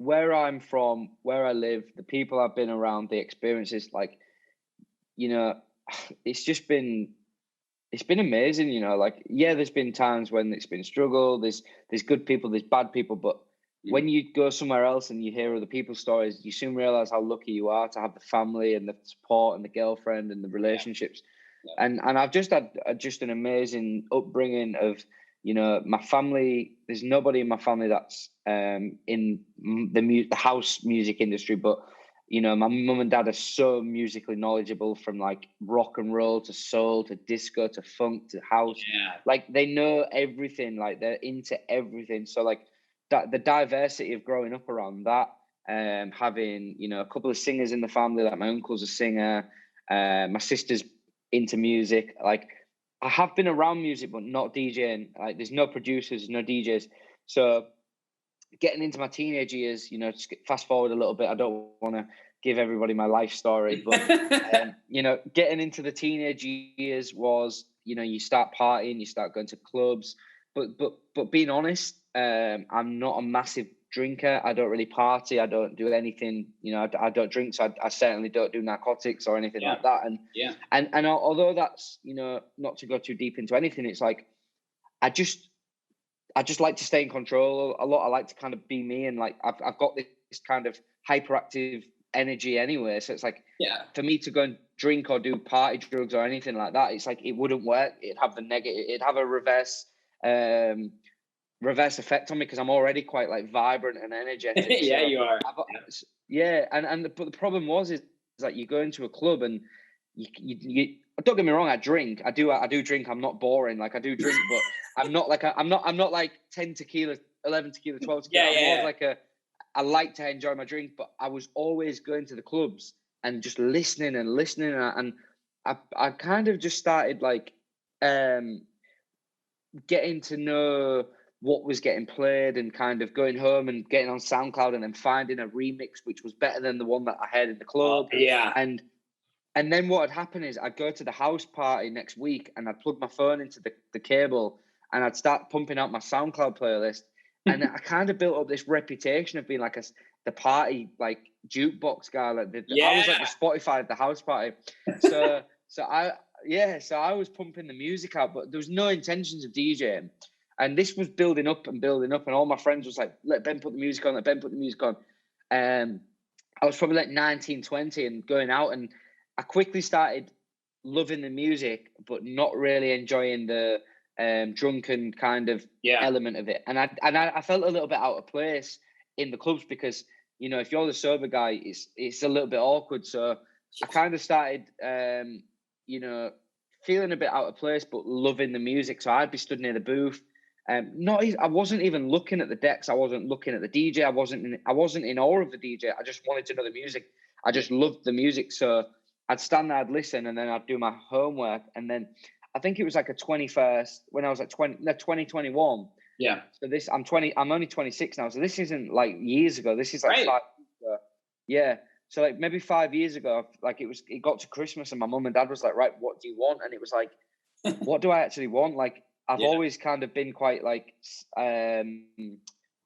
where I'm from, where I live, the people I've been around, the experiences, like, you know, it's been amazing, you know, like, yeah, there's been times when it's been struggle, there's good people, there's bad people, but when you go somewhere else and you hear other people's stories, you soon realize how lucky you are to have the family and the support and the girlfriend and the relationships. Yeah. And I've just had an amazing upbringing of, you know, my family. There's nobody in my family that's in the house music industry, but, you know, my mum and dad are so musically knowledgeable, from like rock and roll to soul to disco to funk to house. Yeah. Like, they know everything, like they're into everything. So like that, the diversity of growing up around that, having, you know, a couple of singers in the family, like my uncle's a singer, my sister's into music. Like, I have been around music, but not DJing. Like, there's no producers, no DJs. So getting into my teenage years, you know, just fast forward a little bit. I don't want to give everybody my life story, but, you know, getting into the teenage years was, you know, you start partying, you start going to clubs, but being honest, I'm not a massive drinker. I don't really party. I don't do anything, you know, I don't drink. So I certainly don't do narcotics or anything like that. And although that's, you know, not to go too deep into anything, it's like, I just like to stay in control a lot. I like to kind of be me, and like I've got this kind of hyperactive energy anyway. So it's like, for me to go and drink or do party drugs or anything like that, it's like, it wouldn't work. It'd have the negative. It'd have a reverse effect on me, because I'm already quite like vibrant and energetic. Yeah, so you are. But the problem is like, you go into a club and you don't get me wrong, I drink. I do drink. I'm not boring. Like, I do drink, but I'm not like 10 tequila, 11 tequila, 12 tequila. I'm more like I like to enjoy my drink, but I was always going to the clubs and just listening, and I kind of just started like getting to know what was getting played, and kind of going home and getting on SoundCloud and then finding a remix which was better than the one that I had in the club. And then what had happened is, I'd go to the house party next week and I'd plug my phone into the cable and I'd start pumping out my SoundCloud playlist. And I kind of built up this reputation of being like the party, like, jukebox guy. Like, I was like the Spotify of the house party. So I was pumping the music out, but there was no intentions of DJing. And this was building up, and all my friends was like, let Ben put the music on, I was probably like 19, 20 and going out, and I quickly started loving the music, but not really enjoying the drunken kind of element of it. And I felt a little bit out of place in the clubs, because, you know, if you're the sober guy, it's a little bit awkward. So I kind of started, you know, feeling a bit out of place, but loving the music. So I'd be stood near the booth. I wasn't even looking at the decks. I wasn't looking at the DJ. I wasn't in awe of the DJ. I just wanted to know the music. I just loved the music. So I'd stand there, I'd listen, and then I'd do my homework. And then I think it was like a 21st when I was like 2021. Yeah. So I'm only 26 now. So this isn't like years ago. This is like 5 years ago. Yeah. So like maybe 5 years ago, like it got to Christmas and my mum and dad was like, right, what do you want? And it was like, what do I actually want? Like, I've always kind of been quite like, I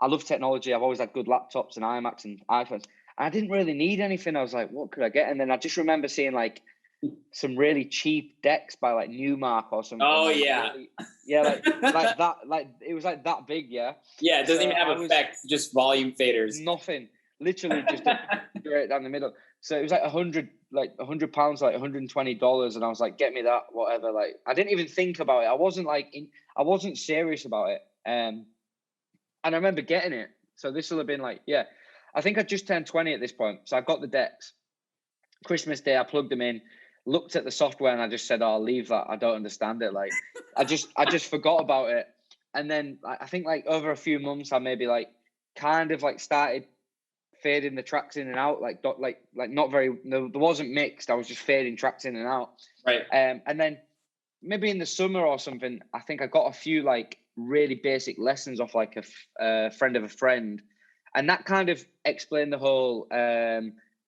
love technology. I've always had good laptops and iMacs and iPhones. I didn't really need anything. I was like, what could I get? And then I just remember seeing like some really cheap decks by like Newmark or something. Oh, like, yeah. Really, like that. Like, it was like that big, yeah. Yeah, it doesn't even have effects, just volume faders. Nothing. Literally just straight down the middle. So it was like £100, like £100, like $120. And I was like, get me that, whatever. Like, I didn't even think about it. I wasn't serious about it. And I remember getting it. So this will have been like, I think I just turned 20 at this point. So I got the decks. Christmas Day, I plugged them in, looked at the software, and I just said, "Oh, leave that. I don't understand it." Like, I just forgot about it. And then I think like over a few months, I maybe like kind of like started fading the tracks in and out, like not very. There wasn't mixed. I was just fading tracks in and out. Right. And then maybe in the summer or something, I think I got a few like really basic lessons off like a friend of a friend. And that kind of explained the whole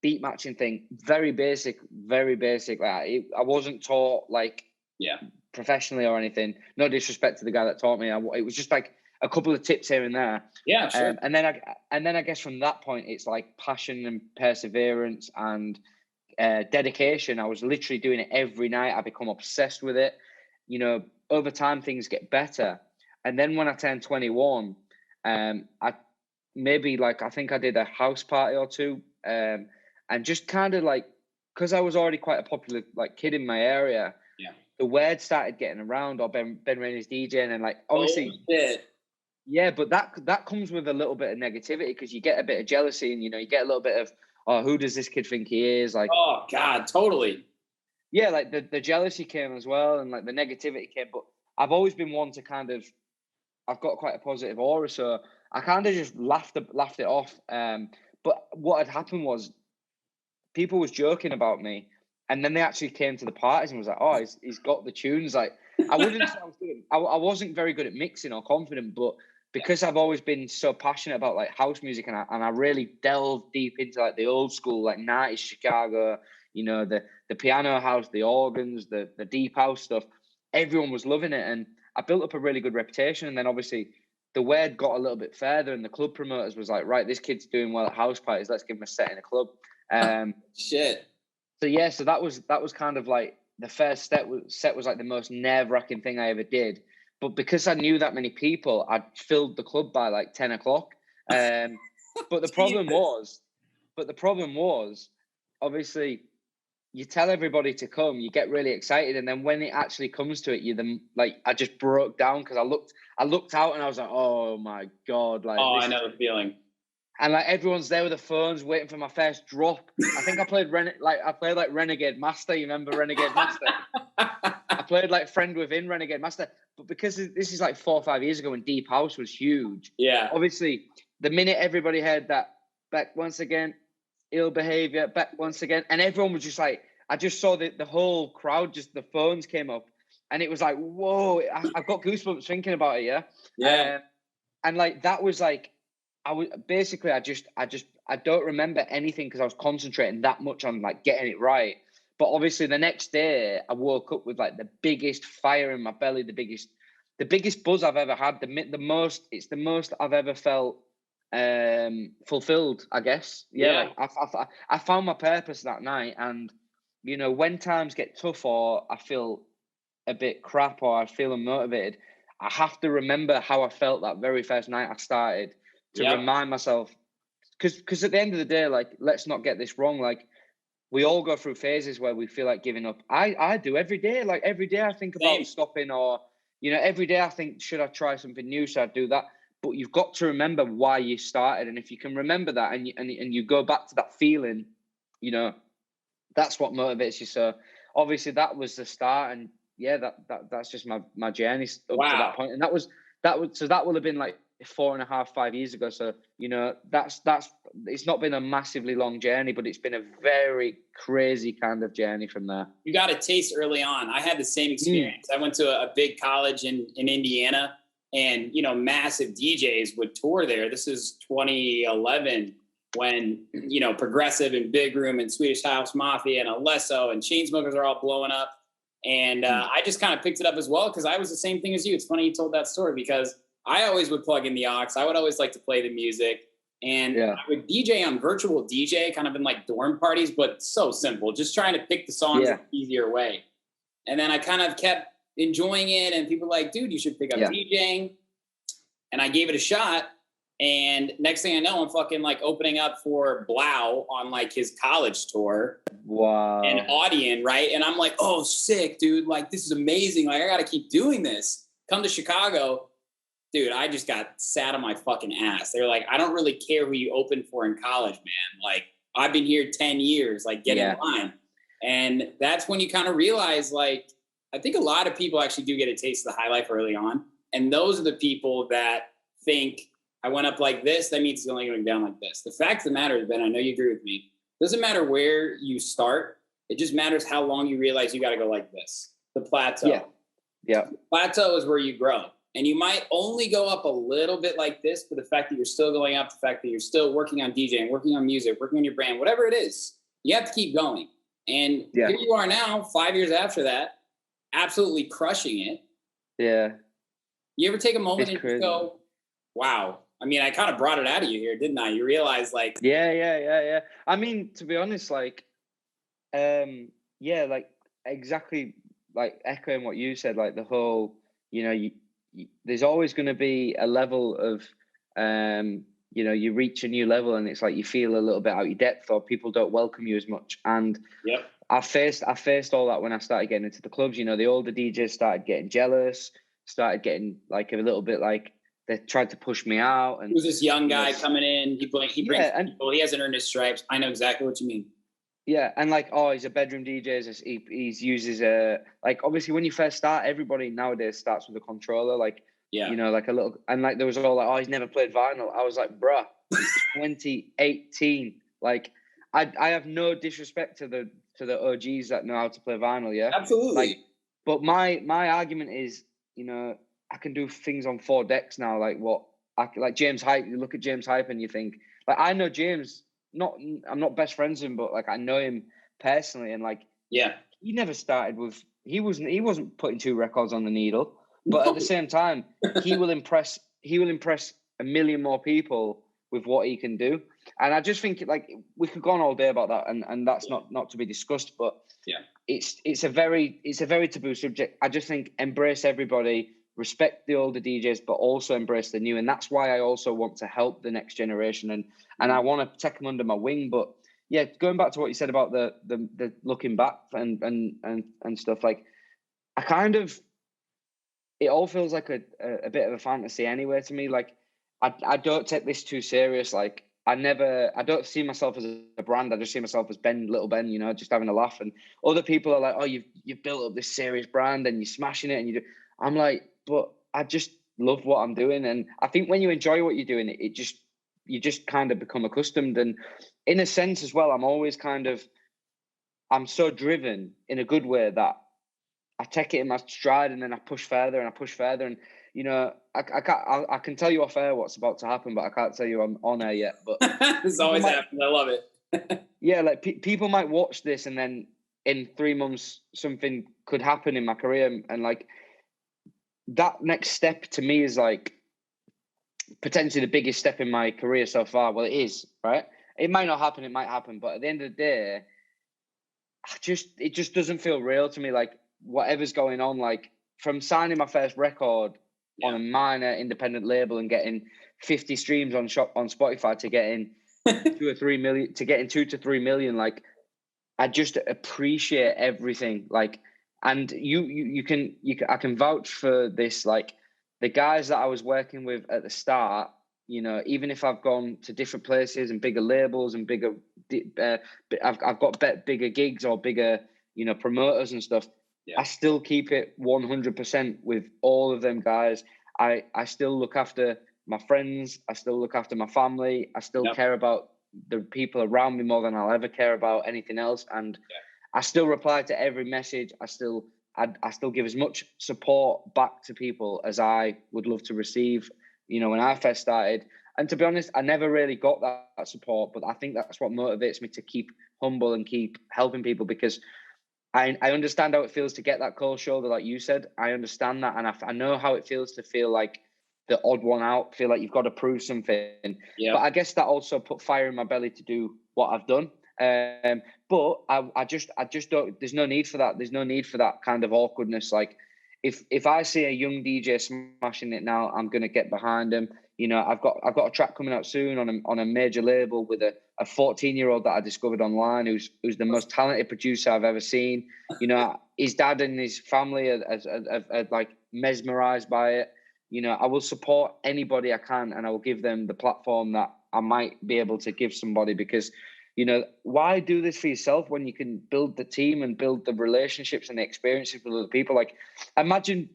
beat matching thing. Very basic, very basic. Like, I wasn't taught like professionally or anything. No disrespect to the guy that taught me. It was just like a couple of tips here and there. Yeah, sure. And then I guess from that point, it's like passion and perseverance and dedication. I was literally doing it every night. I become obsessed with it. You know, over time things get better. And then when I turned 21, I think I did a house party or two, and just kind of like, because I was already quite a popular like kid in my area. Yeah. The word started getting around, or Ben Rainey's DJing, and like obviously, yeah, but that comes with a little bit of negativity because you get a bit of jealousy, and you know, you get a little bit of, oh, who does this kid think he is? Like, oh God, totally. Yeah, like the jealousy came as well, and like the negativity came. But I've always been one to kind of, I've got quite a positive aura, so I kind of just laughed it off. But what had happened was, people was joking about me, and then they actually came to the parties and was like, "Oh, he's got the tunes." Like, I wouldn't say I was good. I wasn't very good at mixing or confident, but because I've always been so passionate about like house music, and I really delved deep into like the old school, like 90s Chicago, you know, the piano house, the organs, the deep house stuff. Everyone was loving it, and I built up a really good reputation. And then obviously the word got a little bit further, and the club promoters was like, right, this kid's doing well at house parties. Let's give him a set in a club. Shit. So yeah, so that was kind of like the first set was like the most nerve-wracking thing I ever did. But because I knew that many people, I filled the club by like 10 o'clock. But the problem was, obviously, you tell everybody to come, you get really excited, and then when it actually comes to it, I just broke down because I looked out and I was like, oh my God. Like, oh, I know the feeling. And like everyone's there with the phones waiting for my first drop. I think I played like Renegade Master. You remember Renegade Master? I played like Friend Within Renegade Master. But because this is like 4 or 5 years ago when Deep House was huge. Yeah. Obviously, the minute everybody heard that, back once again, ill behavior, back once again, and everyone was just like, I just saw the whole crowd, just the phones came up, and it was like, whoa! I've got goosebumps thinking about it. Yeah. Yeah. And like that was like, I don't remember anything because I was concentrating that much on like getting it right. But obviously the next day I woke up with like the biggest fire in my belly, the biggest buzz I've ever had, the most I've ever felt fulfilled, I guess. Yeah. Like I found my purpose that night. And you know, when times get tough or I feel a bit crap or I feel unmotivated, I have to remember how I felt that very first night I started, to remind myself, because at the end of the day, like, let's not get this wrong. Like, we all go through phases where we feel like giving up. I do every day. Like, every day I think about stopping, or, you know, every day I think, should I try something new? Should I do that? But you've got to remember why you started. And if you can remember that and you go back to that feeling, you know, that's what motivates you. So obviously that was the start. And yeah, that's just my journey up to that point. And that will have been like 4.5, 5 years ago. So, you know, that's it's not been a massively long journey, but it's been a very crazy kind of journey from there. You got a taste early on. I had the same experience. I went to a big college in Indiana, and, you know, massive DJs would tour there. This is 2011 when, you know, Progressive and Big Room and Swedish House Mafia and Alesso and Chainsmokers are all blowing up. And I just kind of picked it up as well because I was the same thing as you. It's funny you told that story because I always would plug in the aux. I would always like to play the music. And I would DJ on virtual DJ, kind of in like dorm parties, but so simple. Just trying to pick the songs in an easier way. And then I kind of kept enjoying it. And people were like, dude, you should pick up DJing. And I gave it a shot. And next thing I know, I'm fucking like opening up for Blau on like his college tour. Wow. And Audion, right? And I'm like, oh, sick, dude. Like, this is amazing. Like, I got to keep doing this. Come to Chicago. Dude, I just got sat on my fucking ass. They were like, I don't really care who you open for in college, man. Like, I've been here 10 years. Like, get in line. And that's when you kind of realize, like, I think a lot of people actually do get a taste of the high life early on. And those are the people that think, I went up like this, that means it's only going down like this. The fact of the matter is, Ben, I know you agree with me. Doesn't matter where you start. It just matters how long you realize you got to go like this. The plateau. Yeah. The plateau is where you grow. And you might only go up a little bit like this, but the fact that you're still going up, the fact that you're still working on DJing, working on music, working on your brand, whatever it is, you have to keep going. And here you are now, 5 years after that, absolutely crushing it. Yeah. You ever take a moment and just go, Wow. I mean, I kind of brought it out of you here, didn't I? You realize like, Yeah. I mean, to be honest, like, yeah, like exactly like echoing what you said, like the whole, there's always going to be a level of, you reach a new level and it's like you feel a little bit out your depth or people don't welcome you as much. And yep. I faced all that when I started getting into the clubs. The older DJs started getting jealous, started getting like a little bit like they tried to push me out. And who's this young guy coming in? He brings people. He hasn't earned his stripes. I know exactly what you mean. Yeah, and like, oh, he's a bedroom DJ. He uses a like. Obviously, when you first start, everybody nowadays starts with a controller, like like a little. And like there was all like, oh, he's never played vinyl. I was like, bruh, it's 2018. Like, I have no disrespect to the OGs that know how to play vinyl. Yeah, absolutely. Like, but my argument is, I can do things on 4 decks now. Like like James Hype. You look at James Hype and you think, like, I know James. I'm not best friends with him, but like I know him personally, and like he never started with he wasn't putting 2 records on the needle, but at the same time he will impress a million more people with what he can do. And I just think like we could go on all day about that, and that's not to be discussed, but it's a very taboo subject. I just think embrace everybody, respect the older DJs, but also embrace the new. And that's why I also want to help the next generation and I want to take them under my wing. But yeah, going back to what you said about the looking back and stuff, like I kind of, it all feels like a bit of a fantasy anyway to me. Like I don't take this too serious. Like I don't see myself as a brand. I just see myself as Little Ben, just having a laugh. And other people are like, oh, you've built up this serious brand and you're smashing it. And I'm like, but I just love what I'm doing. And I think when you enjoy what you're doing, you just kind of become accustomed. And in a sense as well, I'm so driven in a good way that I take it in my stride and then I push further and I push further. And, I can tell you off air what's about to happen, but I can't tell you I'm on air yet. But this always happens. I love it. Yeah, like people might watch this and then in 3 months, something could happen in my career. And like that next step to me is like potentially the biggest step in my career so far. Well, it is, right? It might not happen. It might happen. But at the end of the day, it just doesn't feel real to me. Like whatever's going on, like from signing my first record on a minor independent label and getting 50 streams on Spotify to getting 2 or 3 million, to getting 2 to 3 million, like I just appreciate everything. Like, and I can vouch for this. Like the guys that I was working with at the start, even if I've gone to different places and bigger labels and bigger, I've got bigger gigs or bigger, promoters and stuff. I still keep it 100% with all of them guys. I still look after my friends. I still look after my family. I still care about the people around me more than I'll ever care about anything else. And I still reply to every message. I still give as much support back to people as I would love to receive, when I first started. And to be honest, I never really got that support, but I think that's what motivates me to keep humble and keep helping people, because I understand how it feels to get that cold shoulder, like you said. I understand that. And I know how it feels to feel like the odd one out, feel like you've got to prove something. Yeah. But I guess that also put fire in my belly to do what I've done. But I just don't, there's no need for that. There's no need for that kind of awkwardness. Like if I see a young DJ smashing it now, I'm going to get behind him. I've got a track coming out soon on a major label with a 14-year-old that I discovered online, who's the most talented producer I've ever seen. His dad and his family are like mesmerized by it. I will support anybody I can, and I will give them the platform that I might be able to give somebody, because, why do this for yourself when you can build the team and build the relationships and the experiences with other people? Like, imagine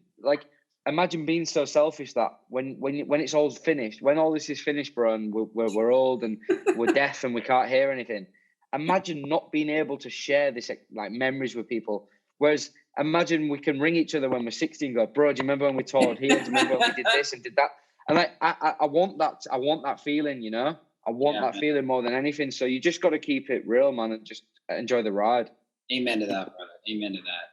being so selfish that when it's all finished, when all this is finished, bro, and we're old and we're deaf and we can't hear anything, imagine not being able to share this like memories with people. Whereas imagine we can ring each other when we're 16 and go, bro, do you remember when we toured here? Do you remember when we did this and did that? And like, I want that feeling, I want that feeling more than anything. So you just got to keep it real, man, and just enjoy the ride. Amen to that, brother. Amen to that.